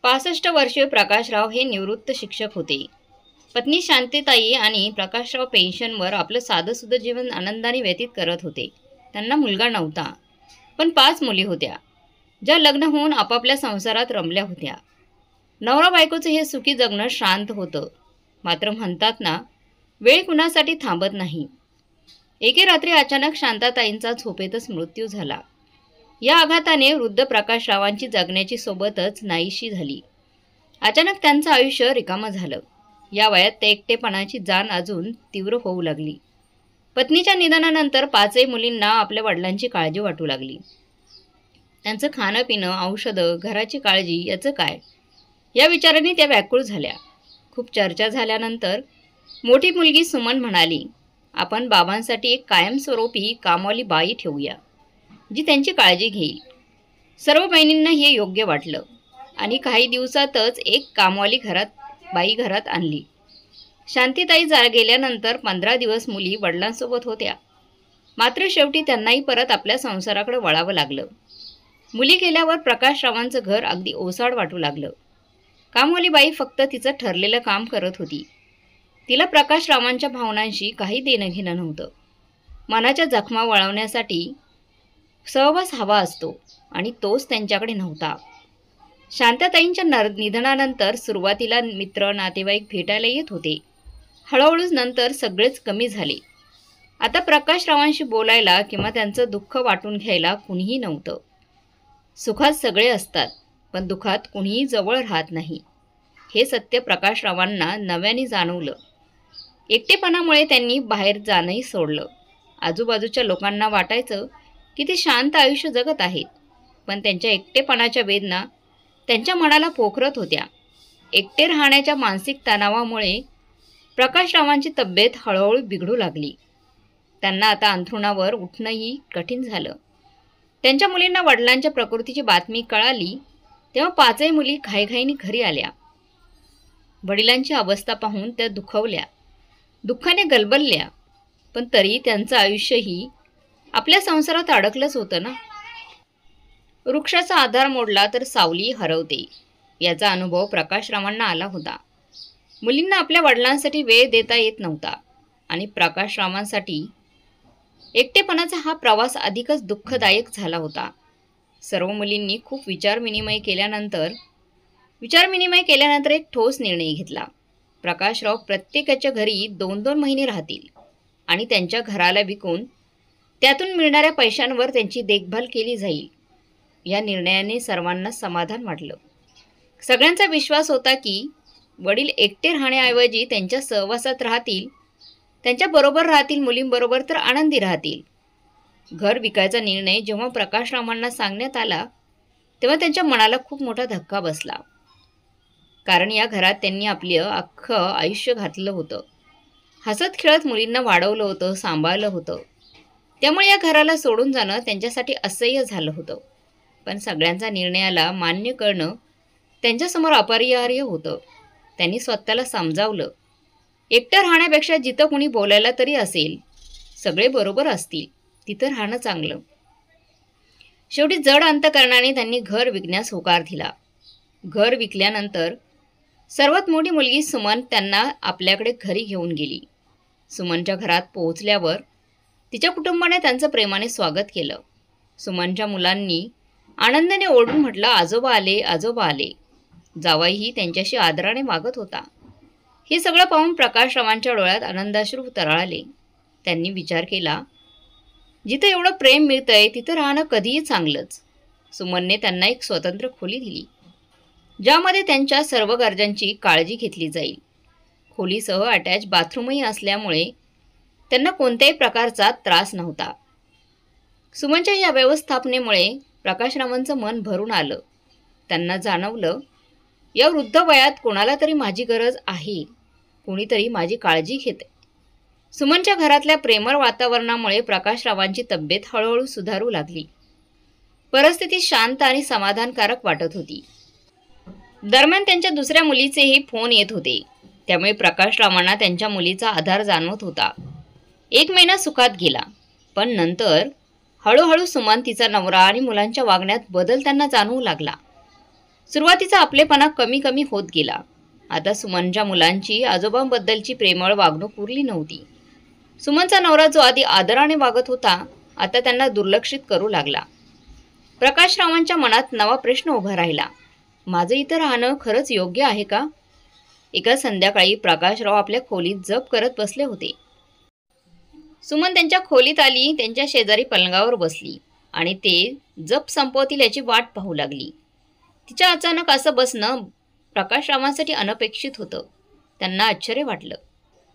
65 वर्षीय प्रकाशराव हे निवृत्त शिक्षक होते. पत्नी शांतीताई आणि प्रकाशराव पेन्शनवर आपलं साधंसुधं जीवन आनंदाने व्यतीत करत होते. त्यांना मुलगा नव्हता, पण 5 मुली होत्या, ज्या लग्न होऊन आपापल्या संसारात रमल्या होत्या. नवरा बायकोचं हे सुखी जगणं शांत होतं. मात्र म्हणतात ना, वेळ कुणासाठी थांबत नाही. एके रात्री अचानक शांताताईंचा झोपेतच मृत्यू झाला. या आघाताने वृद्ध प्रकाशरावांची जगण्याची सोबतच नाहीशी झाली. अचानक त्यांचं आयुष्य रिकामं झालं. या वयात ते एकटेपणाची जाण अजून तीव्र होऊ लागली. पत्नीच्या निधनानंतर 5ही मुलींना आपल्या वडिलांची काळजी वाटू लागली. त्यांचं खाणं पिणं, औषधं, घराची काळजी याचं काय, या विचारांनी त्या व्याकुळ झाल्या. खूप चर्चा झाल्यानंतर मोठी मुलगी सुमन म्हणाली, आपण बाबांसाठी एक कायमस्वरूपी कामवाली बाई ठेवूया, जी त्यांची काळजी घेईल. सर्व बहिणींना हे योग्य वाटलं आणि काही दिवसातच एक कामवाली बाई घरात आणली. शांतीताई गेल्यानंतर 15 दिवस मुली वडिलांसोबत होत्या. मात्र शेवटी त्यांनाही परत आपल्या संसाराकडे वळावं लागलं. मुली गेल्यावर प्रकाशरावांचं घर अगदी ओसाड वाटू लागलं. कामवाली बाई फक्त तिचं ठरलेलं काम करत होती. तिला प्रकाशरावांच्या भावनांशी काही देणं घेणं नव्हतं. मनाच्या जखमा वळवण्यासाठी सहवास हवा असतो आणि तोच त्यांच्याकडे नव्हता. शांताताईंच्या निधनानंतर सुरुवातीला मित्र नातेवाईक भेटायला येत होते. हळूहळू नंतर सगळेच कमी झाले. आता प्रकाशरावांशी बोलायला किंवा त्यांचं दुःख वाटून घ्यायला कुणीही नव्हतं. सुखात सगळे असतात, पण दुःखात कुणीही जवळ राहत नाही. हे सत्य प्रकाशरावांना नव्याने जाणवलं. एकटेपणामुळे त्यांनी बाहेर जाणंही सोडलं. आजूबाजूच्या लोकांना वाटायचं की ते शांत आयुष्य जगत आहेत, पण त्यांच्या एकटेपणाच्या वेदना त्यांच्या मनाला पोखरत होत्या. एकटे राहण्याच्या मानसिक तणावामुळे प्रकाशरावांची तब्येत हळूहळू बिघडू लागली. त्यांना आता अंथरुणावर उठणंही कठीण झालं. त्यांच्या मुलींना वडिलांच्या प्रकृतीची बातमी कळाली तेव्हा 5ही मुली घाईघाईने घरी आल्या. वडिलांची अवस्था पाहून त्या दुःखाने गलबलल्या, पण तरी त्यांचं आयुष्यही आपल्या संसारात अडकलंच होतं ना. वृक्षाचा आधार मोडला तर सावली हरवते, याचा अनुभव प्रकाशरावांना आला होता. मुलींना आपल्या वडिलांसाठी वेळ देता येत नव्हता आणि प्रकाशरावांसाठी एकटेपणाचा हा प्रवास अधिकच दुःखदायक झाला होता. सर्व मुलींनी खूप विचारविनिमय केल्यानंतर एक ठोस निर्णय घेतला. प्रकाशराव प्रत्येकाच्या घरी 2-2 महिने राहतील आणि त्यांच्या घराला विकून त्यातून मिळणाऱ्या पैशांवर त्यांची देखभाल केली जाईल. या निर्णयाने सर्वांना समाधान वाटलं. सगळ्यांचा विश्वास होता की वडील एकटे राहण्याऐवजी त्यांच्या सहवासात राहतील, त्यांच्याबरोबर राहतील, मुलींबरोबर तर आनंदी राहतील. घर विकायचा निर्णय जेव्हा प्रकाशरावांना सांगण्यात आला तेव्हा त्यांच्या मनाला खूप मोठा धक्का बसला. कारण या घरात त्यांनी आपलं अख्खं आयुष्य घातलं होतं. हसत खेळत मुलींना वाढवलं होतं, सांभाळलं होतं. त्यामुळे या घराला सोडून जाणं त्यांच्यासाठी असह्य झालं होतं. पण सगळ्यांचा निर्णयाला मान्य करणं त्यांच्यासमोर अपरिहार्य होतं. त्यांनी स्वतःला समजावलं, एकटं राहण्यापेक्षा जिथं कुणी बोलायला तरी असेल, सगळे बरोबर असतील, तिथं राहणं चांगलं. शेवटी जड अंतकरणाने त्यांनी घर विकण्यास होकार दिला. घर विकल्यानंतर सर्वात मोठी मुलगी सुमन त्यांना आपल्याकडे घरी घेऊन गेली. सुमनच्या घरात पोहोचल्यावर तिच्या कुटुंबाने त्यांचं प्रेमाने स्वागत केलं. सुमनच्या मुलांनी आनंदाने ओरडून म्हटलं, आजोबा आले, आजोबा आले. जावाईही त्यांच्याशी आदराने वागत होता. हे सगळं पाहून प्रकाशरावांच्या डोळ्यात आनंदाश्रू तरळाले. त्यांनी विचार केला, जिथं एवढं प्रेम मिळतंय तिथं राहणं कधीही चांगलंच. सुमनने त्यांना एक स्वतंत्र खोली दिली, ज्यामध्ये त्यांच्या सर्व गरजांची काळजी घेतली जाईल. खोलीसह अटॅच बाथरूमही असल्यामुळे त्यांना कोणत्याही प्रकारचा त्रास नव्हता. सुमनच्या या व्यवस्थापनेमुळे प्रकाशरावांचं मन भरून आलं. त्यांना जाणवलं, या वृद्ध वयात कोणाला तरी माझी गरज आहे, कोणीतरी माझी काळजी घेते. सुमनच्या घरातल्या प्रेमळ वातावरणामुळे प्रकाशरावांची तब्येत हळूहळू सुधारू लागली. परिस्थिती शांत आणि समाधानकारक वाटत होती. दरम्यान त्यांच्या दुसऱ्या मुलीचेही फोन येत होते. त्यामुळे प्रकाशरावांना त्यांच्या मुलीचा आधार जाणवत होता. 1 महिना सुखात गेला, पण नंतर हळूहळू सुमन, तिचा नवरा आणि मुलांच्या वागण्यात बदल त्यांना जाणवू लागला. सुरुवातीचा आपलेपणा कमी कमी होत गेला. आता सुमनच्या मुलांची आजोबांबद्दलची प्रेमळ वागणूक उरली नव्हती. सुमनचा नवरा जो आधी आदराने वागत होता, आता त्यांना दुर्लक्षित करू लागला. प्रकाशरावांच्या मनात नवा प्रश्न उभा राहिला. माझं इथं राहणं खरंच योग्य आहे का? एका संध्याकाळी प्रकाशराव आपल्या खोलीत जप करत बसले होते. सुमन त्यांच्या खोलीत आली, त्यांच्या शेजारी पलंगावर बसली आणि ते जप संपवतील याची वाट पाहू लागली. तिच्या अचानक असं बसणं प्रकाशरावांसाठी अनपेक्षित होतं. त्यांना आश्चर्य वाटलं.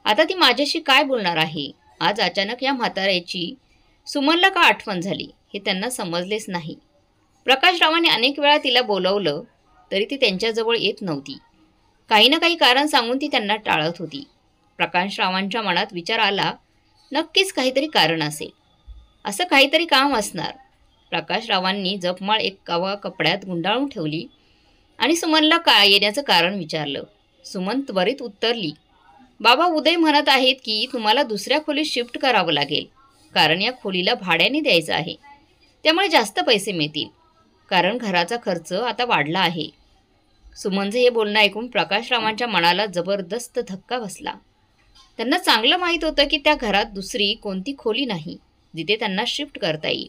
आता ती माझ्याशी काय बोलणार आहे? आज अचानक या म्हाताऱ्याची सुमनला का आठवण झाली हे त्यांना समजलेच नाही. प्रकाशरावांनी अनेक वेळा तिला बोलवलं तरी ती त्यांच्याजवळ येत नव्हती. काही ना काही कारण सांगून ती त्यांना टाळत होती. प्रकाशरावांच्या मनात विचार आला, नक्कीच काहीतरी कारण असेल, असं काहीतरी काम असणार. प्रकाशरावांनी जपमाळ एक कपड्यात गुंडाळून ठेवली आणि सुमनला येण्याचं कारण विचारलं. सुमन त्वरित उत्तरली, बाबा उदय म्हणत आहेत की तुम्हाला दुसऱ्या खोलीत शिफ्ट करावं लागेल, कारण या खोलीला भाड्याने द्यायचं आहे. त्यामुळे जास्त पैसे मिळतील, कारण घराचा खर्च आता वाढला आहे. सुमनचं हे बोलणं ऐकून प्रकाशरावांच्या मनाला जबरदस्त धक्का बसला. त्यांना चांगलं माहीत होतं की त्या घरात दुसरी कोणती खोली नाही जिथे त्यांना शिफ्ट करता येईल.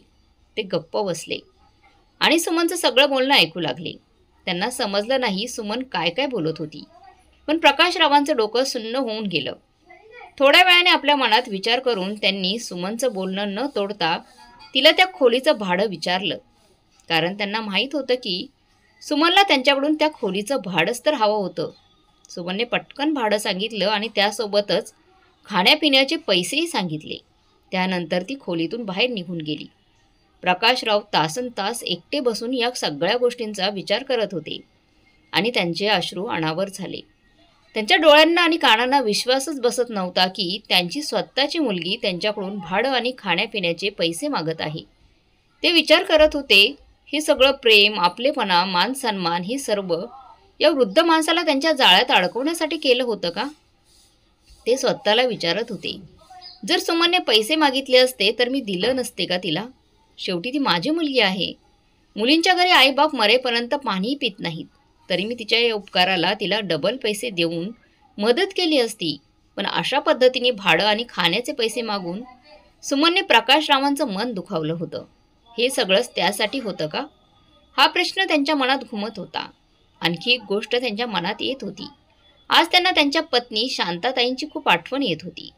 ते गप्प बसले आणि सुमनचं सगळं बोलणं ऐकू लागले. त्यांना समजलं नाही सुमन काय काय बोलत होती, पण प्रकाशरावांचं डोकं सुन्न होऊन गेलं. थोड्या वेळाने आपल्या मनात विचार करून त्यांनी सुमनचं बोलणं न तोडता तिला त्या खोलीचं भाडं विचारलं, कारण त्यांना माहीत होतं की सुमनला त्यांच्याकडून त्या खोलीचं भाडंच तर हवं होतं. सुमनने पटकन भाडं सांगितलं आणि त्यासोबतच खाण्यापिण्याचे पैसेही सांगितले. त्यानंतर ती खोलीतून बाहेर निघून गेली. प्रकाशराव तासनतास एकटे बसून या सगळ्या गोष्टींचा विचार करत होते आणि त्यांचे अश्रू अनावर झाले. त्यांच्या डोळ्यांना आणि कानांना विश्वासच बसत नव्हता की त्यांची स्वतःची मुलगी त्यांच्याकडून भाडं आणि खाण्यापिण्याचे पैसे मागत आहे. ते विचार करत होते, हे सगळं प्रेम, आपलेपणा, मान सन्मान हे सर्व या वृद्ध माणसाला त्यांच्या जाळ्यात अडकवण्यासाठी केलं होतं का? ते स्वतःला विचारत होते. जर सुमनने पैसे मागितले असते तर मी दिलं नसते का तिला? शेवटी ती माझी मुलगी आहे. मुलींच्या घरी आईबाप मरेपर्यंत पाणीही पित नाहीत, तरी मी तिच्या या उपकाराला तिला डबल पैसे देऊन मदत केली असती. पण अशा पद्धतीने भाडं आणि खाण्याचे पैसे मागून सुमनने प्रकाशरावांचं मन दुखावलं होतं. हे सगळंच त्यासाठी होतं का? हा प्रश्न त्यांच्या मनात घुमत होता. आणखी एक गोष्ट त्यांच्या मनात येत होती. आज त्यांना त्यांच्या पत्नी शांताताईंची खूप आठवण येत होती.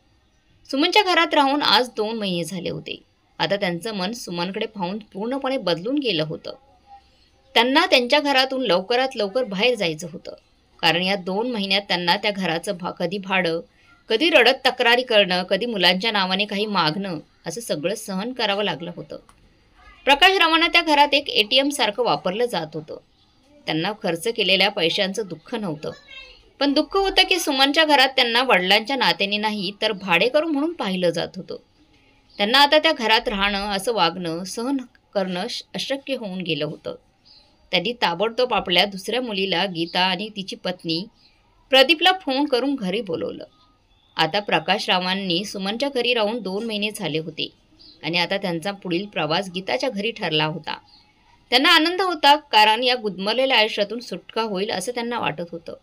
सुमनच्या घरात राहून आज 2 महिने झाले होते. आता त्यांचं मन सुमनकडे पाहून पूर्णपणे बदलून गेलं होतं. त्यांना त्यांच्या घरातून लवकरात लवकर बाहेर जायचं होतं, कारण या 2 महिन्यात त्यांना त्या घराचं कधी भाडं, कधी रडत तक्रारी करणं, कधी मुलांच्या नावाने काही मागणं, असं सगळं सहन करावं लागलं होतं. प्रकाशरावांना त्या घरात एक ATM सारखं वापरलं जात होतं. त्यांना खर्च केलेल्या पैशांचं दुःख नव्हतं, पण दुःख होतं की सुमनच्या घरात त्यांना वडिलांच्या नात्याने नाही तर भाडेकरू म्हणून पाहिलं जात होतं. त्यांना आता त्या घरात राहणं, असं वागणं सहन करणं अशक्य होऊन गेलं होतं. त्यांनी ताबडतोब आपल्या दुसऱ्या मुलीला गीता आणि तिची पत्नी प्रदीपला फोन करून घरी बोलवलं. आता प्रकाशरावांनी सुमनच्या घरी राहून 2 महिने झाले होते आणि आता त्यांचा पुढील प्रवास गीताच्या घरी ठरला होता. त्यांना आनंद होता, कारण या गुदमरलेल्या आयुष्यातून सुटका होईल असं त्यांना वाटत होतं.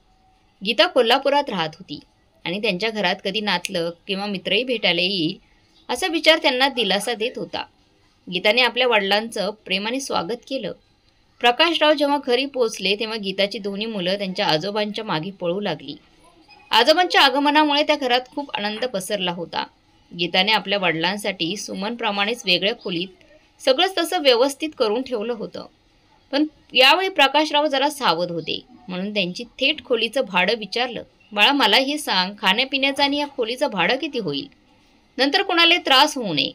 गीता कोल्हापुरात राहत होती आणि त्यांच्या घरात कधी नातलं किंवा मित्रही भेटायला येईल असा विचार त्यांना दिलासा देत होता. गीताने आपल्या वडिलांचं प्रेमाने स्वागत केलं. प्रकाशराव जेव्हा घरी पोहोचले तेव्हा गीताची दोन्ही मुलं त्यांच्या आजोबांच्या मागे पळू लागली. आजोबांच्या आगमनामुळे त्या घरात खूप आनंद पसरला होता. गीताने आपल्या वडिलांसाठी सुमनप्रमाणेच वेगळ्या खोलीत सगळंच तसं व्यवस्थित करून ठेवलं होतं. पण यावेळी प्रकाशराव जरा सावध होते, म्हणून त्यांची थेट खोलीचं भाडं विचारलं. बाळा, मला हे सांग, खाण्यापिण्याचं आणि या खोलीचं भाडं किती होईल? नंतर कोणाला त्रास होऊ नये.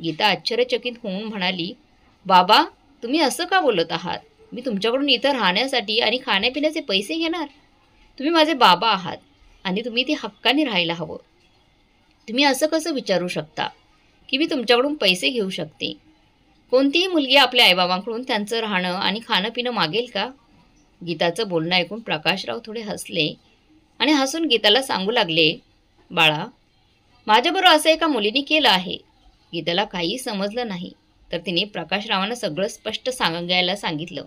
गीता आश्चर्यचकित होऊन म्हणाली, बाबा, तुम्ही असं का बोलत आहात? मी तुमच्याकडून इथं राहण्यासाठी आणि खाण्यापिण्याचे पैसे घेणार? तुम्ही माझे बाबा आहात आणि तुम्ही ते हक्काने राहायला हवं. तुम्ही असं कसं विचारू शकता की मी तुमच्याकडून पैसे घेऊ शकते? कोणतीही मुलगी आपल्या आईबाबांकडून त्यांचं राहणं आणि खाणं पिणं मागेल का? गीताचं बोलणं ऐकून प्रकाशराव थोडे हसले आणि हसून गीताला सांगू लागले, बाळा, माझ्याबरोबर असं एका मुलीने केलं आहे. गीताला काही समजलं नाही, तर तिने प्रकाशरावांना सगळं स्पष्ट सांगायला सांगितलं.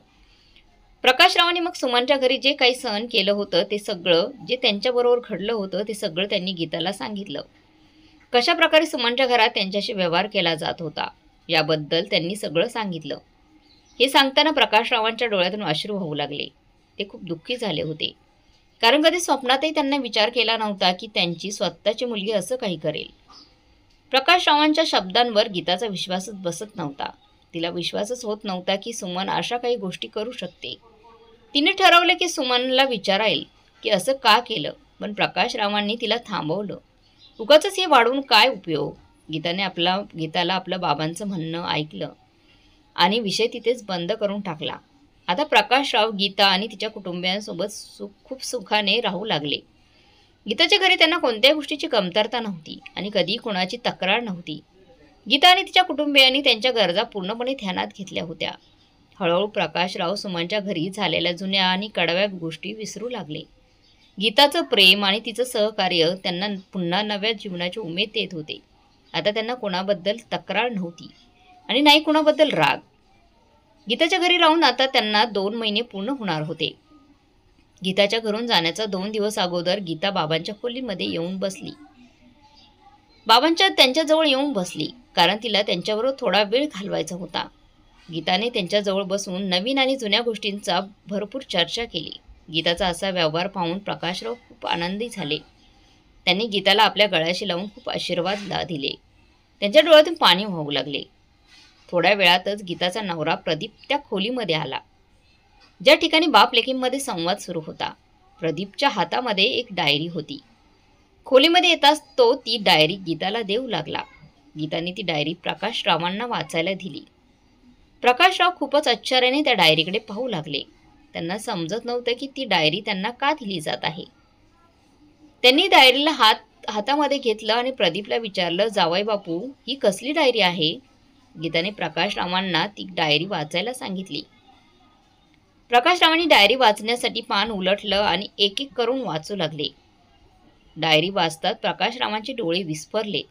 प्रकाशरावांनी मग सुमनच्या घरी जे काही सहन केलं होतं ते सगळं, जे त्यांच्याबरोबर घडलं होतं ते सगळं त्यांनी गीताला सांगितलं. कशा प्रकारे सुमनच्या घरात त्यांच्याशी व्यवहार केला जात होता याबद्दल त्यांनी सगळं सांगितलं. हे सांगताना प्रकाशरावांच्या डोळ्यातून अश्रू वाहू लागले. ते खूप दुःखी झाले होते, कारण कधी स्वप्नातही त्यांना विचार केला नव्हता की त्यांची स्वतःची मुलगी असं काही करेल. प्रकाशरावांच्या शब्दांवर गीताचा विश्वासच बसत नव्हता. तिला विश्वासच होत नव्हता की सुमन अशा काही गोष्टी करू शकते. तिने ठरवलं की सुमनला विचारायल की असं का केलं, पण प्रकाशरावांनी तिला थांबवलं. उगाचच हे वाढवून काय उपयोग. गीताला आपलं बाबांचं म्हणणं ऐकलं आणि विषय तिथेच बंद करून टाकला. आता प्रकाशराव गीता आणि तिच्या कुटुंबियांसोबत खूप सुखाने राहू लागले. गीताच्या घरी त्यांना कोणत्याही गोष्टीची कमतरता नव्हती आणि कधीही कोणाची तक्रार नव्हती. गीता आणि तिच्या कुटुंबियांनी त्यांच्या गरजा पूर्णपणे ध्यानात घेतल्या होत्या. हळूहळू प्रकाशराव सुमनच्या घरी झालेल्या जुन्या आणि कडव्या गोष्टी विसरू लागले. गीताचं प्रेम आणि तिचं सहकार्य त्यांना पुन्हा नव्या जीवनाची उमेद देत होते. आता त्यांना कोणाबद्दल तक्रार नव्हती आणि नाही कोणाबद्दल राग. गीताच्या घरी राहून आता त्यांना 2 महिने पूर्ण होणार होते. गीताच्या घरून जाण्याचा 2 दिवस अगोदर गीता बाबांच्या खोलीमध्ये येऊन बसली. त्यांच्याजवळ येऊन बसली कारण तिला त्यांच्याबरोबर थोडा वेळ घालवायचा होता. गीताने त्यांच्याजवळ बसून नवीन आणि जुन्या गोष्टींचा भरपूर चर्चा केली. गीताचा असा व्यवहार पाहून प्रकाशराव खूप आनंदी झाले. त्यांनी गीताला आपल्या गळ्याशी लावून खूप आशीर्वाद दिले. त्यांच्या डोळ्यातून पाणी वाहू लागले. थोड्या वेळातच गीताचा नवरा प्रदीप त्या खोलीमध्ये आला, ज्या ठिकाणी बाप लेकींमध्ये संवाद सुरू होता. प्रदीपच्या हातामध्ये एक डायरी होती. खोलीमध्ये येताच तो ती डायरी गीताला देऊ लागला. गीताने ती डायरी प्रकाशरावांना वाचायला दिली. प्रकाशराव खूपच आश्चर्याने त्या डायरीकडे पाहू लागले. त्यांना समजत नव्हतं की ती डायरी त्यांना का दिली जात आहे. त्यांनी डायरीला हातामध्ये घेतलं आणि प्रदीपला विचारलं, जावई बापू, ही कसली डायरी आहे? गीताने प्रकाशरावांना ती डायरी वाचायला सांगितली. प्रकाशरावांनी डायरी वाचण्यासाठी पान उलटलं आणि एक एक करून वाचू लागले. डायरी वाचतात प्रकाशरावांचे डोळे विस्फरले.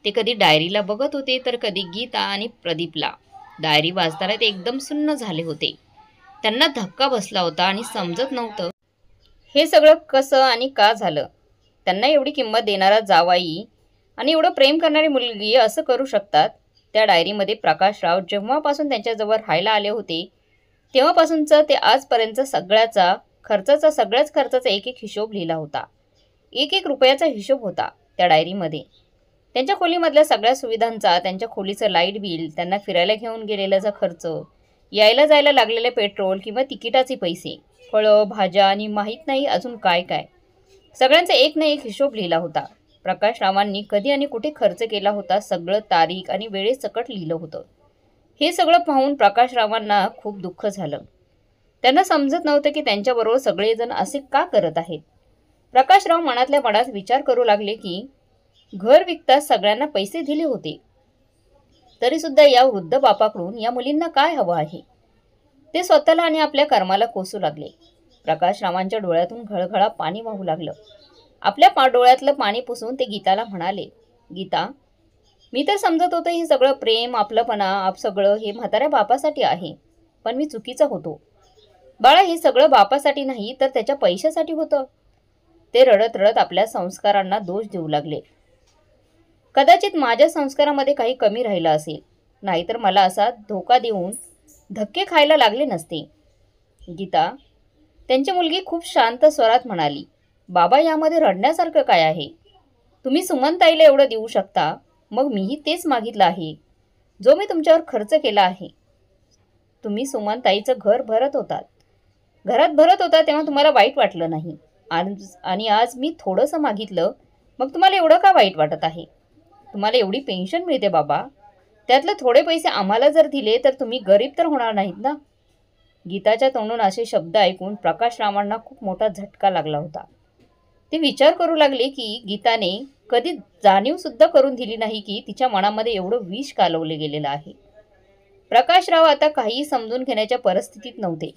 ते कधी डायरीला बघत होते तर कधी गीता आणि प्रदीपला. डायरी वाचताना ते एकदम सुन्न झाले होते. त्यांना धक्का बसला होता आणि समजत नव्हतं हे सगळं कसं आणि का झालं. त्यांना एवढी किंमत देणारा जावाई आणि एवढं प्रेम करणारी मुलगी असं करू शकतात. त्या डायरीमध्ये प्रकाशराव जेव्हापासून त्यांच्याजवळ राहायला आले होते तेव्हापासूनचा ते आजपर्यंत सगळ्याच खर्चाचा एक एक हिशोब लिहिला होता. एक एक रुपयाचा हिशोब होता त्या डायरीमध्ये. त्यांच्या खोलीमधल्या सगळ्या सुविधांचा, त्यांच्या खोलीचं लाईट बिल, त्यांना फिरायला घेऊन गेलेल्याचा खर्च, यायला जायला लागलेले पेट्रोल किंवा तिकिटाचे पैसे, फळं, भाज्या आणि माहीत नाही अजून काय काय, सगळ्यांचा एक ना एक हिशोब लिहिला होता. प्रकाशरावांनी कधी आणि कुठे खर्च केला होता सगळं तारीख आणि वेळेसकट लिहिलं होतं. हे सगळं पाहून प्रकाशरावांना खूप दुःख झालं. त्यांना समजत नव्हतं की त्यांच्याबरोबर सगळेजण असे का करत आहेत. प्रकाशराव मनातल्या मनात विचार करू लागले की घर विकताच सगळ्यांना पैसे दिले होते, तरीसुद्धा या वृद्ध बापाकडून या मुलींना काय हवं आहे. ते स्वतःला आणि आपल्या कर्माला कोसू लागले. प्रकाशरावांच्या डोळ्यातून घळघळा पाणी वाहू लागलं. आपल्या डोळ्यातलं पाणी पुसून ते गीताला म्हणाले, गीता, मी तर समजत होतं हे सगळं प्रेम, आपलंपणा, सगळं हे म्हाताऱ्या बापासाठी आहे, पण मी चुकीचा होतो. बाळा, हे सगळं बापासाठी नाही तर त्याच्या पैशासाठी होतं. ते रडत रडत आपल्या संस्कारांना दोष देऊ लागले. कदाचित माझ्या संस्कारामध्ये काही कमी राहिलं असेल, नाहीतर मला असा धोका देऊन धक्के खायला लागले नसते. गीता, त्यांची मुलगी खूप शांत स्वरात म्हणाली, बाबा, यामध्ये रडण्यासारखं काय आहे? तुम्ही सुमनताईला एवढं देऊ शकता, मग मीही तेच मागितलं आहे जो मी तुमच्यावर खर्च केला आहे. तुम्ही सुमनताईचं घरात भरत होता तेव्हा तुम्हाला वाईट वाटलं नाही, आणि आज मी थोडंसं मागितलं, मग तुम्हाला एवढं का वाईट वाटत आहे? तुम्हाला एवढी पेन्शन मिळते बाबा, त्यातले थोडे पैसे आम्हाला जर दिले तर तुम्ही गरीब तर होणार नाहीत ना. गीताच्या तोंडून असे शब्द ऐकून प्रकाशरावांना खूप मोठा झटका लागला होता. ते विचार करू लागले की गीताने कधी जाणीवसुद्धा करून दिली नाही की तिच्या मनामध्ये एवढं विष कालवले गेलेलं आहे. प्रकाशराव आता काहीही समजून घेण्याच्या परिस्थितीत नव्हते.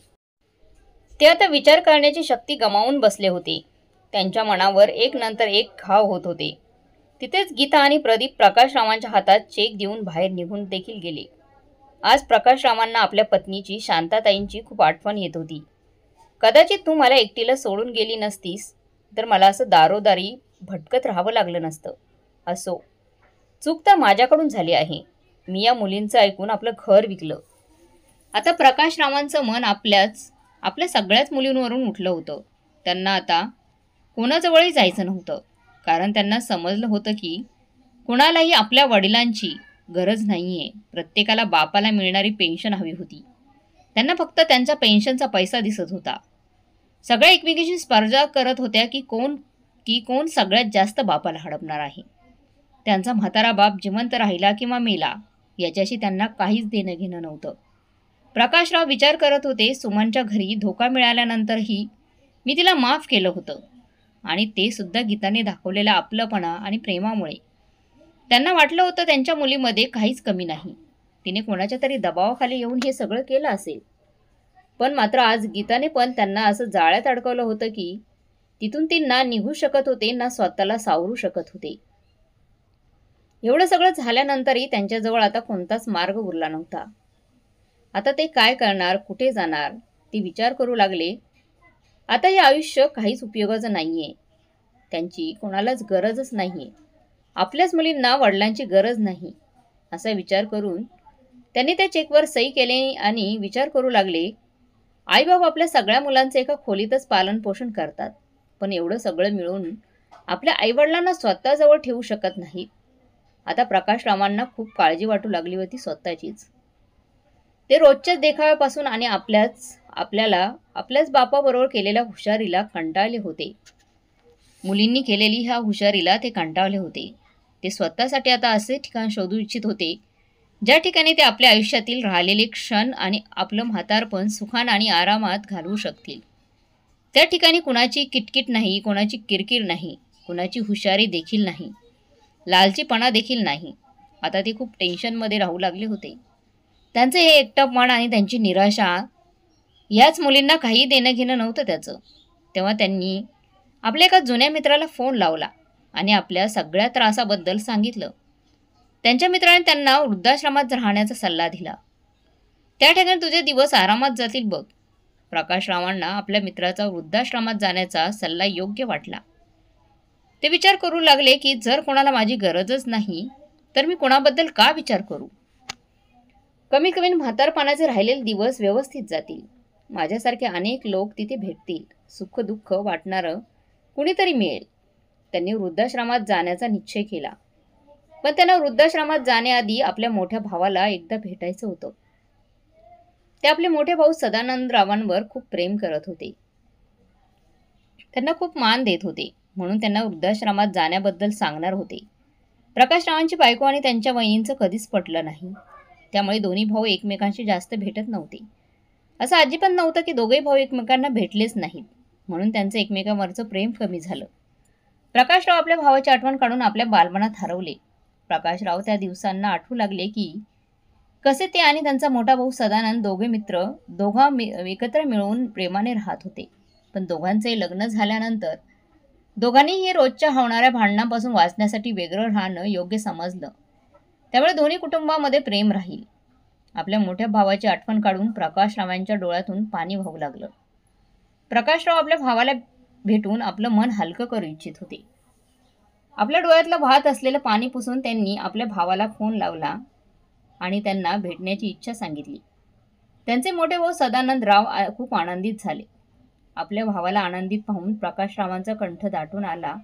ते आता विचार करण्याची शक्ती गमावून बसले होते. त्यांच्या मनावर एक नंतर एक घाव होत होते. तिथेच गीता आणि प्रदीप प्रकाशरावांच्या हातात चेक देऊन बाहेर निघून देखील गेले. आज प्रकाशरावांना आपल्या पत्नीची शांताताईंची खूप आठवण येत होती. कदाचित तू मला एकटीला सोडून गेली नसतीस तर मला असं दारोदारी भटकत राहावं लागलं नसतं. असो, चूक तर माझ्याकडून झाली आहे. मी या मुलींचं ऐकून आपलं घर विकलं. आता प्रकाशरावांचं मन आपल्या सगळ्याच मुलींवरून उठलं होतं. त्यांना आता कोणाजवळही जायचं नव्हतं, कारण त्यांना समजलं होतं की कुणालाही आपल्या वडिलांची गरज नाहीये. प्रत्येकाला बापाला मिळणारी पेन्शन हवी होती. त्यांना फक्त त्यांच्या पेन्शनचा पैसा दिसत होता. सगळ्या एकमेकींशी स्पर्धा करत होत्या की कोण सगळ्यात जास्त बापाला हडपणार आहे. त्यांचा म्हातारा बाप जिवंत राहिला किंवा मेला याच्याशी त्यांना काहीच देणं घेणं नव्हतं. प्रकाशराव विचार करत होते, सुमनच्या घरी धोका मिळाल्यानंतरही मी तिला माफ केलं होतं, आणि ते सुद्धा गीताने दाखवलेला आपलंपणा आणि प्रेमामुळे. त्यांना वाटलं होतं त्यांच्या मुलीमध्ये काहीच कमी नाही. तिने कोणाच्या तरी दबावाखाली येऊन हे सगळं केलं असेल. पण मात्र आज गीताने पण त्यांना असं जाळ्यात अडकवलं होतं की तिथून ती ना निघू शकत होते ना स्वतःला सावरू शकत होते. एवढं सगळं झाल्यानंतरही त्यांच्याजवळ आता कोणताच मार्ग उरला नव्हता. आता ते काय करणार, कुठे जाणार ते विचार करू लागले. आता हे आयुष्य काहीच उपयोगाचं नाहीये. त्यांची कोणालाच गरजच नाहीये. आपल्याच मुलींना वडिलांची गरज नाही असा विचार करून त्यांनी त्या चेकवर सही केली आणि विचार करू लागले, आईबाप आपल्या सगळ्या मुलांचं एका खोलीतच पालनपोषण करतात, पण एवढं सगळं मिळून आपल्या आईवडिलांना स्वतःजवळ ठेवू शकत नाहीत. आता प्रकाशरावांना खूप काळजी वाटू लागली होती स्वतःचीच. ते रोजच्याच देखाव्यापासून आणि आपल्याच बापाबरोबर केलेल्या हुशारीला कंटाळले होते. मुलींनी केलेली ह्या हुशारीला ते कंटाळले होते. ते स्वतःसाठी आता असे ठिकाण शोधू इच्छित होते ज्या ठिकाणी ते आपल्या आयुष्यातील राहिलेले क्षण आणि आपलं म्हातारपण सुखान आणि आरामात घालवू शकतील. त्या ठिकाणी कुणाची किटकिट नाही, कोणाची किरकिर नाही, कुणाची हुशारी देखील नाही, लालचीपणा देखील नाही. आता ते खूप टेन्शनमध्ये राहू लागले होते. त्यांचे हे एकटंपण आणि त्यांची निराशा याच मुलींना काही देणं घेणं नव्हतं त्याचं. तेव्हा त्यांनी आपल्या एका जुन्या मित्राला फोन लावला आणि आपल्या सगळ्या त्रासाबद्दल सांगितलं. त्यांच्या मित्राने त्यांना वृद्धाश्रमात राहण्याचा सल्ला दिला. त्या ठिकाणी तुझे दिवस आरामात जातील बघ. प्रकाशरावांना आपल्या मित्राचा वृद्धाश्रमात जाण्याचा सल्ला योग्य वाटला. ते विचार करू लागले की जर कोणाला माझी गरजच नाही तर मी कोणाबद्दल का विचार करू. कमी कमी म्हातारपणाचे राहिलेले दिवस व्यवस्थित जातील. माझ्यासारखे अनेक लोक तिथे भेटतील. सुख दुःख वाटणारं कुणीतरी मिळेल. त्यांनी वृद्धाश्रमात जाण्याचा निश्चय केला. पण त्यांना वृद्धाश्रमात जाण्याआधी आपल्या मोठ्या भावाला एकदा भेटायचं होतं. ते आपले मोठे भाऊ सदानंदरावांवर खूप प्रेम करत होते. त्यांना खूप मान देत होते, म्हणून त्यांना वृद्धाश्रमात जाण्याबद्दल सांगणार होते. प्रकाशरावांची बायको आणि त्यांच्या वहिनींचं कधीच पटलं नाही. त्यामुळे दोन्ही भाऊ एकमेकांशी जास्त भेटत नव्हते. असं अजिबात नव्हतं की दोघेही भाऊ एकमेकांना भेटलेच नाहीत, म्हणून त्यांचं एकमेकांवरचं प्रेम कमी झालं. प्रकाशराव आपल्या भावाची आठवण काढून आपल्या बालपणात हरवले. प्रकाशराव त्या दिवसांना आठवू लागले की कसे ते आणि त्यांचा मोठा भाऊ सदानंद एकत्र मिळून प्रेमाने राहत होते. पण दोघांचे लग्न झाल्यानंतर दोघांनीही रोजच्या होणाऱ्या भांडणांपासून वाचण्यासाठी वेगळं राहणं योग्य समजलं. त्यामुळे दोन्ही कुटुंबामध्ये प्रेम राहील. आपल्या मोठ्या भावाची आठवण काढून प्रकाशरावांच्या डोळ्यातून पाणी वाहू लागलं. प्रकाशराव आपल्या भावाला भेटून आपलं मन हलकं करू इच्छित होते. आपल्या डोळ्यातलं वाहत असलेलं पाणी पुसून त्यांनी आपल्या भावाला फोन लावला आणि त्यांना भेटण्याची इच्छा सांगितली. त्यांचे मोठे भाऊ सदानंदराव खूप आनंदित झाले. आपल्या भावाला आनंदित पाहून प्रकाशरावांचा कंठ दाटून आला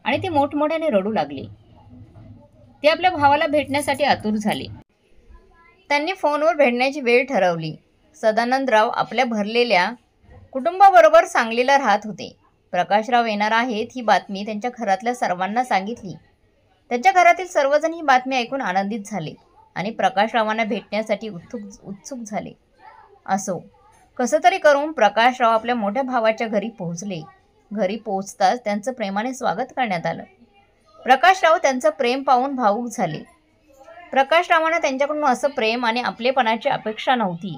आणि ते मोठमोठ्याने रडू लागले. ते आपल्या भावाला भेटण्यासाठी आतुर झाले. त्यांनी फोनवर भेटण्याची वेळ ठरवली. सदानंदराव आपल्या भरलेल्या कुटुंबाबरोबर सांगलीला राहत होते. प्रकाशराव येणार आहेत ही बातमी त्यांच्या घरातल्या सर्वांना सांगितली. त्यांच्या घरातील सर्वजण ही बातमी ऐकून आनंदित झाले आणि प्रकाशरावांना भेटण्यासाठी उत्सुक झाले. असो, कसं तरी करून प्रकाशराव आपल्या मोठ्या भावाच्या घरी पोहोचले. घरी पोहोचताच त्यांचं प्रेमाने स्वागत करण्यात आलं. प्रकाशराव त्यांचं प्रेम पाहून भावूक झाले. प्रकाशरावांना त्यांच्याकडून असं प्रेम आणि आपलेपणाची अपेक्षा नव्हती,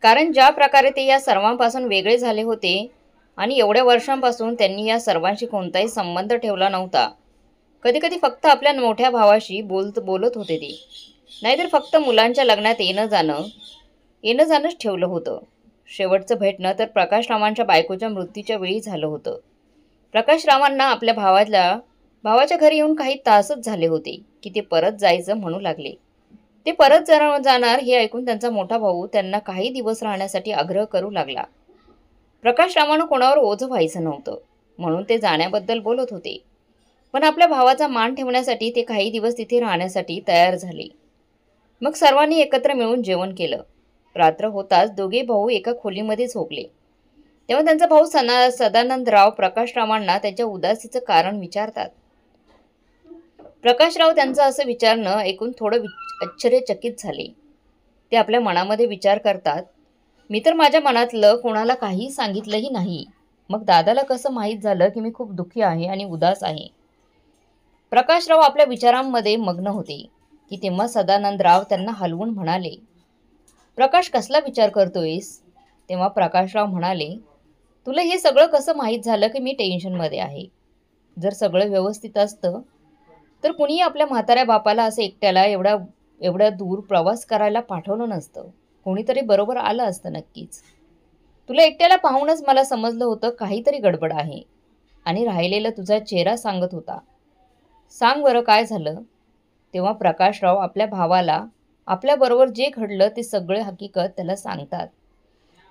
कारण ज्या प्रकारे ते या सर्वांपासून वेगळे झाले होते आणि एवढ्या वर्षांपासून त्यांनी या सर्वांशी कोणताही संबंध ठेवला नव्हता. कधीकधी फक्त आपल्या मोठ्या भावाशी बोलत होते ते. नाहीतर फक्त मुलांच्या लग्नात येणं जाणंच ठेवलं होतं. शेवटचं भेटणं तर प्रकाशरावांच्या बायकोच्या मृत्यूच्या वेळी झालं होतं. प्रकाशरावांना आपल्या भावाच्या घरी येऊन काही तासच झाले होते की ते परत जायचं म्हणू लागले. ते परत जाणार हे ऐकून त्यांचा मोठा भाऊ त्यांना काही दिवस राहण्यासाठी आग्रह करू लागला. प्रकाशरावांना कोणावर ओझं व्हायचं नव्हतं म्हणून ते जाण्याबद्दल बोलत होते. पण आपल्या भावाचा मान ठेवण्यासाठी ते काही दिवस तिथे राहण्यासाठी तयार झाले. मग सर्वांनी एकत्र मिळून जेवण केलं. रात्र होताच दोघे भाऊ एका खोलीमध्ये झोपले. तेव्हा त्यांचा भाऊ सदानंदराव प्रकाशरावांना त्यांच्या उदासीचं कारण विचारतात. प्रकाशराव त्यांचं असं विचारणं ऐकून थोडं आश्चर्यचकित झाले. ते आपल्या मनामध्ये विचार करतात, मी तर माझ्या मनातलं कोणाला काही सांगितलंही नाही. मग दादाला कसं माहीत झालं की मी खूप दुःखी आहे आणि उदास आहे. प्रकाशराव आपल्या विचारांमध्ये मग्न होते की तेव्हा सदानंदराव त्यांना हलवून म्हणाले, प्रकाश कसला विचार करतोयस? तेव्हा प्रकाशराव म्हणाले, तुला हे सगळं कसं माहीत झालं की मी टेन्शनमध्ये आहे? जर सगळं व्यवस्थित असतं तर कुणीही आपल्या म्हाताऱ्या बापाला असं एकट्याला एवढ्या दूर प्रवास करायला पाठवलं नसतं. कोणीतरी बरोबर आलं असतं नक्कीच. तुला एकट्याला पाहूनच मला समजलं होतं काहीतरी गडबड आहे आणि राहिलेला तुझा चेहरा सांगत होता. सांग बरं काय झालं? तेव्हा प्रकाशराव आपल्या भावाला आपल्याबरोबर जे घडलं ते सगळे हकीकत त्याला सांगतात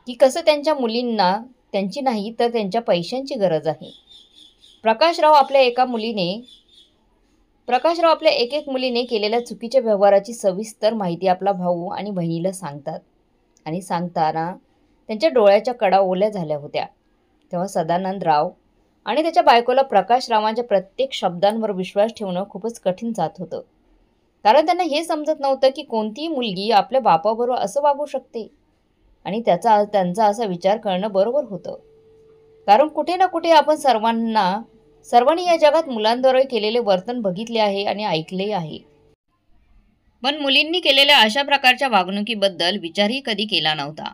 की कसं त्यांच्या मुलींना त्यांची नाही तर त्यांच्या पैशांची गरज आहे. प्रकाशराव आपल्या एक एक मुलीने केलेल्या चुकीच्या व्यवहाराची सविस्तर माहिती आपला भाऊ आणि बहिणीला सांगतात आणि सांगताना त्यांच्या डोळ्याच्या कडा ओल्या झाल्या होत्या. तेव्हा सदानंदराव आणि त्याच्या बायकोला प्रकाशरावांच्या प्रत्येक शब्दांवर विश्वास ठेवणं खूपच कठीण जात होतं. कारण त्यांना हे समजत नव्हतं की कोणतीही मुलगी आपल्या बापाबरोबर असं वागू शकते आणि त्यांचा असा विचार करणं बरोबर होतं. कारण कुठे ना कुठे आपण सर्वांनी या जगात मुलांद्वारे केलेले वर्तन बघितले आहे आणि ऐकले आहे. पण मुलींनी केलेल्या अशा प्रकारच्या वागणुकीबद्दल विचारही कधी केला नव्हता.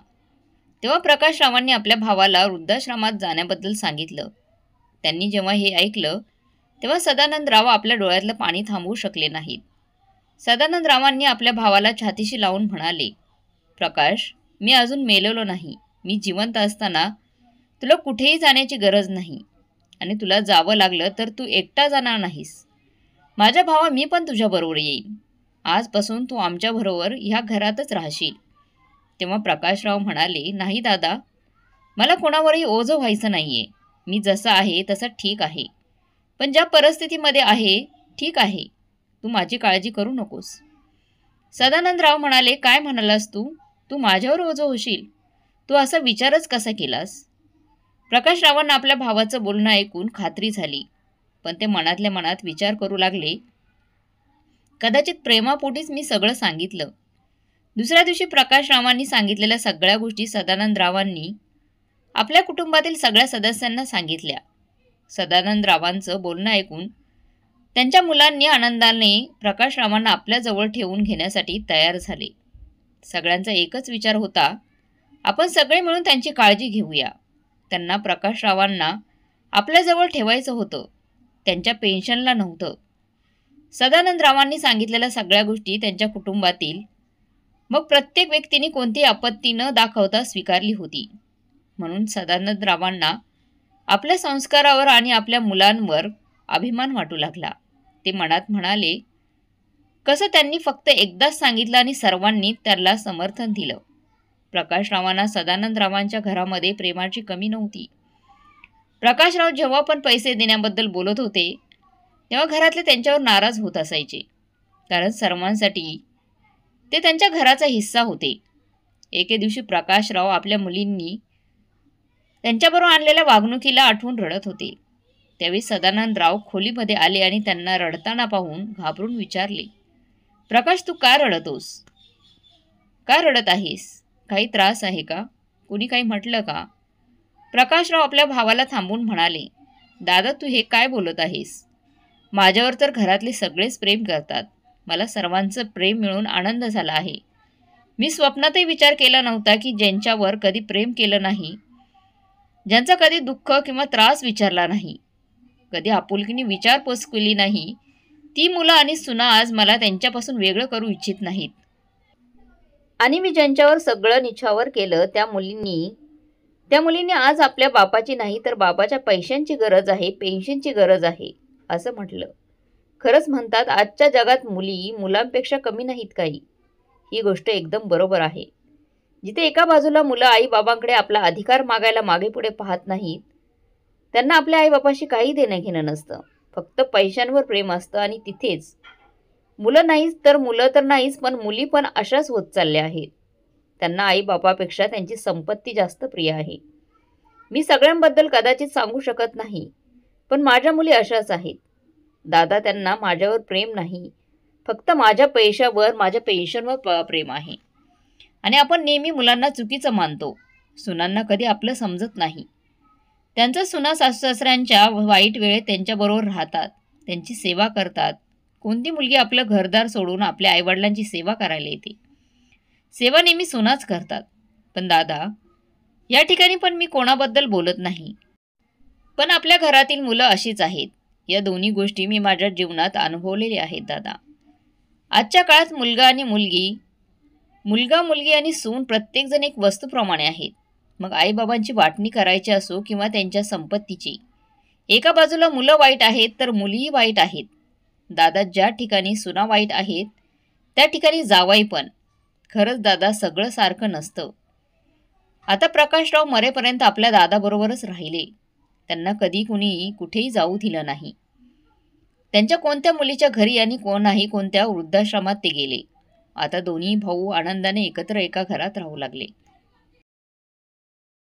तेव्हा प्रकाशरावांनी आपल्या भावाला वृद्धाश्रमात जाण्याबद्दल सांगितलं. त्यांनी जेव्हा हे ऐकलं तेव्हा सदानंदराव आपल्या डोळ्यातलं पाणी थांबवू शकले नाहीत. सदानंदरावांनी आपल्या भावाला छातीशी लावून म्हणाले, प्रकाश, मी अजून मेलेलो नाही. मी जिवंत असताना तुला कुठेही जाण्याची गरज नाही आणि तुला जावं लागलं तर तू एकटा जाणार नाहीस. माझ्या भावा, मी पण तुझ्याबरोबर येईन. आजपासून तू आमच्याबरोबर ह्या घरातच राहशील. तेव्हा प्रकाशराव म्हणाले, नाही दादा, मला कोणावरही ओझं व्हायचं नाहीये. मी जसं आहे तसं ठीक आहे. पण ज्या परिस्थितीमध्ये आहे ठीक आहे. तू माझी काळजी करू नकोस. सदानंदराव म्हणाले, काय म्हणालास तू? तू माझ्यावर ओझं होशील? तू असा विचारच कसा केलास? प्रकाशरावांना आपल्या भावाचं बोलणं ऐकून खात्री झाली. पण ते मनातल्या मनात विचार करू लागले, कदाचित प्रेमापोटीच मी सगळं सांगितलं. दुसऱ्या दिवशी प्रकाशरावांनी सांगितलेल्या सगळ्या गोष्टी सदानंदरावांनी आपल्या कुटुंबातील सगळ्या सदस्यांना सांगितल्या. सदानंदरावांचं बोलणं ऐकून त्यांच्या मुलांनी आनंदाने प्रकाशरावांना आपल्याजवळ ठेवून घेण्यासाठी तयार झाले. सगळ्यांचा एकच विचार होता, आपण सगळे मिळून त्यांची काळजी घेऊया. त्यांना प्रकाशरावांना आपल्याजवळ ठेवायचं होतं, त्यांच्या पेन्शनला नव्हतं. सदानंदरावांनी सांगितलेल्या सगळ्या गोष्टी त्यांच्या कुटुंबातील मग प्रत्येक व्यक्तीने कोणतीही आपत्ती न दाखवता स्वीकारली होती. म्हणून सदानंदरावांना आपल्या संस्कारावर आणि आपल्या मुलांवर अभिमान वाटू लागला. ते मनात म्हणाले, कसं त्यांनी फक्त एकदाच सांगितलं आणि सर्वांनी त्याला समर्थन दिलं. प्रकाशरावांना सदानंदरावांच्या घरामध्ये प्रेमाची कमी नव्हती. प्रकाशराव जेव्हा पण पैसे देण्याबद्दल बोलत होते तेव्हा घरातले त्यांच्यावर नाराज होत असायचे. कारण सर्वांसाठी ते त्यांच्या घराचा हिस्सा होते. एके दिवशी प्रकाशराव आपल्या मुलींनी त्यांच्याबरोबर आणलेल्या वागणुकीला आठवून रडत होते. त्यावेळी सदानंदराव खोलीमध्ये आले आणि त्यांना रडताना पाहून घाबरून विचारले, प्रकाश, तू का रडतोस? का रडत आहेस? काही त्रास आहे का? कुणी काही म्हटलं का? प्रकाशराव आपल्या भावाला थांबून म्हणाले, दादा, तू हे काय बोलत आहेस? माझ्यावर तर घरातले सगळेच प्रेम करतात. मला सर्वांचं प्रेम मिळून आनंद झाला आहे. मी स्वप्नातही विचार केला नव्हता की ज्यांच्यावर कधी प्रेम केलं नाही, ज्यांचा कधी दुःख किंवा त्रास विचारला नाही, कधी आपुलकीने विचारपूस केली नाही, ती मुलं आणि सुना आज मला त्यांच्यापासून वेगळं करू इच्छित नाहीत. आणि मी ज्यांच्यावर सगळं निछावर केलं त्या मुलींनी आज आपल्या बापाची नाही तर बापाच्या पैशांची गरज आहे, पेन्शनची गरज आहे असं म्हटलं. खरंच म्हणतात आजच्या जगात मुली मुलांपेक्षा कमी नाहीत काही. ही गोष्ट एकदम बरोबर आहे. जिथे एका बाजूला मुलं आई बाबांकडे आपला अधिकार मागायला मागे पुढे पाहत नाहीत, त्यांना आपल्या आई बापाशी काही देणं घेणं नसतं, फक्त पैशांवर प्रेम असतं. आणि तिथेच मुलं तर नाहीच पण मुली पण अशाच होत चालल्या आहेत. त्यांना आई बापापेक्षा त्यांची संपत्ती जास्त प्रिय आहे. मी सगळ्यांबद्दल कदाचित सांगू शकत नाही, पण माझ्या मुली अशाच आहेत. दादा, त्यांना माझ्यावर प्रेम नाही, फक्त माझ्या पैशावर माझ्या पेन्शनवर प्रेम आहे. आणि आपण नेहमी मुलांना चुकीचं मानतो, सुनांना कधी आपलं समजत नाही. त्यांच्या सुना सासू-सासऱ्यांच्या वाईट वेळेत त्यांच्याबरोबर राहतात, त्यांची सेवा करतात. कोणती मुलगी आपलं घरदार सोडून आपल्या आईवडिलांची सेवा करायला येते? सेवा नेहमी सुनाच करतात. पण दादा, या ठिकाणी पण मी कोणाबद्दल बोलत नाही, पण आपल्या घरातील मुलं अशीच आहेत. या दोन्ही गोष्टी मी माझ्या जीवनात अनुभवलेल्या आहेत दादा. आजच्या काळात मुलगा मुलगी आणि सून प्रत्येकजण एक वस्तूप्रमाणे आहेत. मग आईबाबांची वाटणी करायची असो किंवा त्यांच्या संपत्तीची, एका बाजूला मुलं वाईट आहेत तर मुलीही वाईट आहेत. दादा, ज्या ठिकाणी सुना वाईट आहेत त्या ठिकाणी जावाई पण. खरंच दादा, सगळं सारखं नसतं. आता प्रकाशराव मरेपर्यंत आपल्या दादाबरोबरच राहिले. त्यांना कधी कुणी कुठेही जाऊ दिलं नाही. त्यांच्या कोणत्या मुलीच्या घरी आणि कोणत्या वृद्धाश्रमात ते गेले. आता दोन्ही भाऊ आनंदाने एकत्र एका घरात राहू लागले.